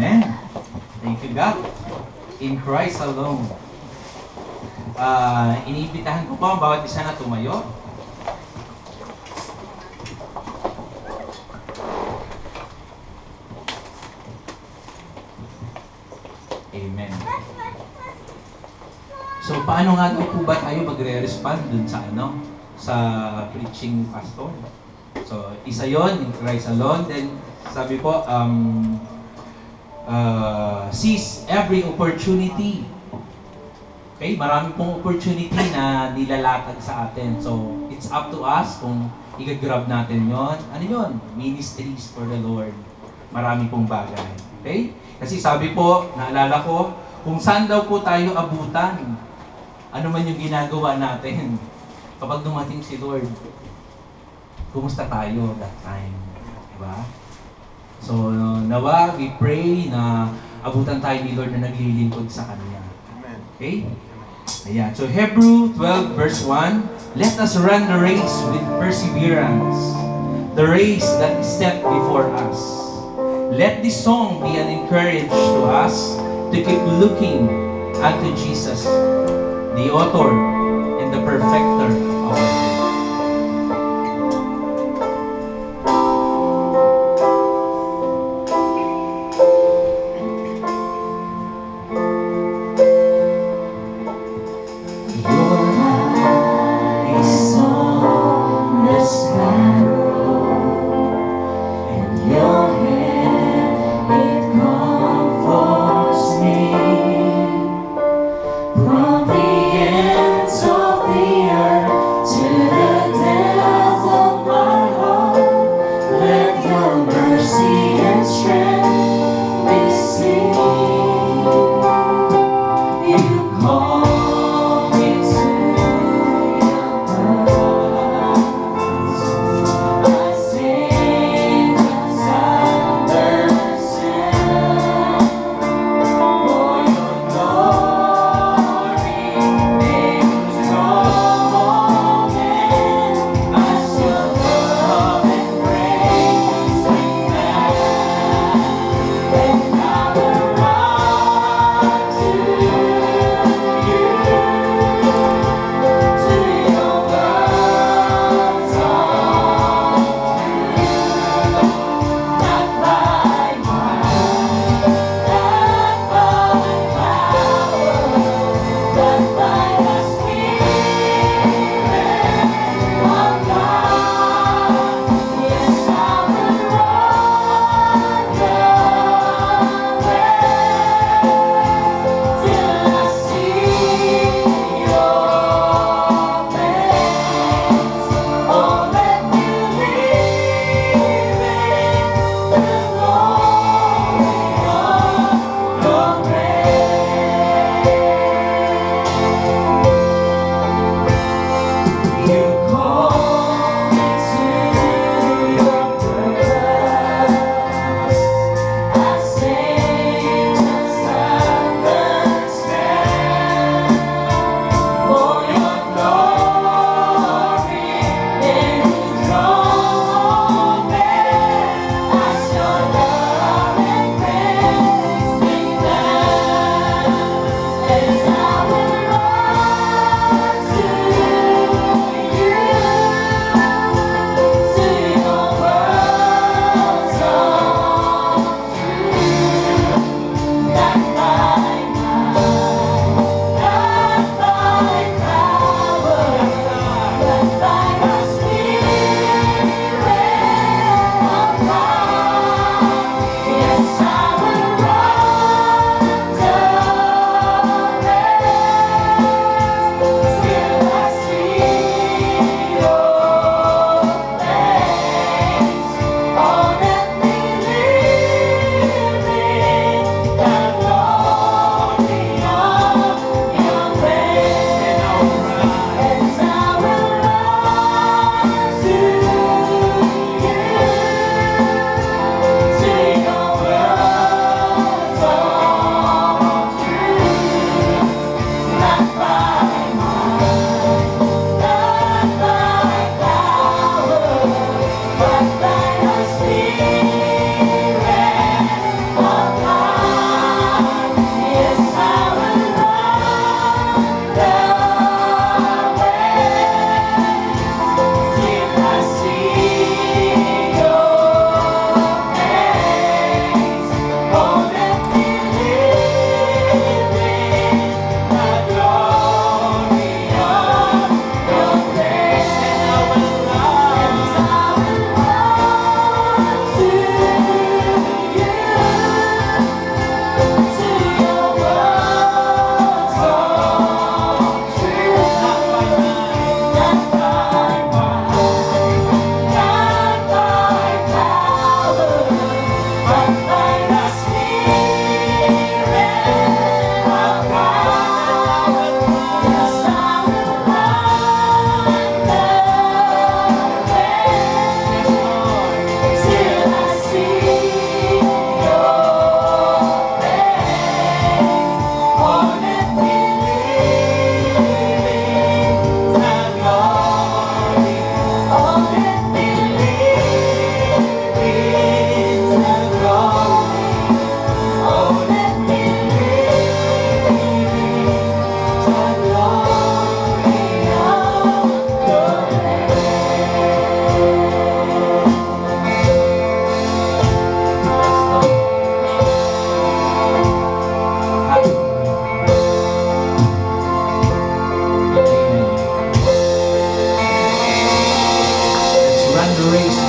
Amen. Thank you, God. In Christ alone. Iniimbitahan ko po ang bawat isa na tumayo. Amen. So, paano nga daw po ba tayo magre-respond dun sa sa preaching pastor? So, isa yon in Christ alone. Then, sabi po, seize every opportunity. Okay? Marami pong opportunity na nilalatag sa atin. So, it's up to us kung i-grab natin yon. Ano yon? Ministries for the Lord. Marami pong bagay. Okay? Kasi sabi po, naalala ko, kung saan daw po tayo abutan, ano man yung ginagawa natin, kapag dumating si Lord, kumusta tayo that time? Diba? So, nawa, we pray na abutan tayo ni Lord na naglilingkod sa Kanya. Okay? Ayan. So, Hebrew 12 verse 1, let us run the race with perseverance, the race that is set before us. Let this song be an encouragement to us to keep looking unto Jesus, the author and the perfecter of our faith. From the ends of the earth to race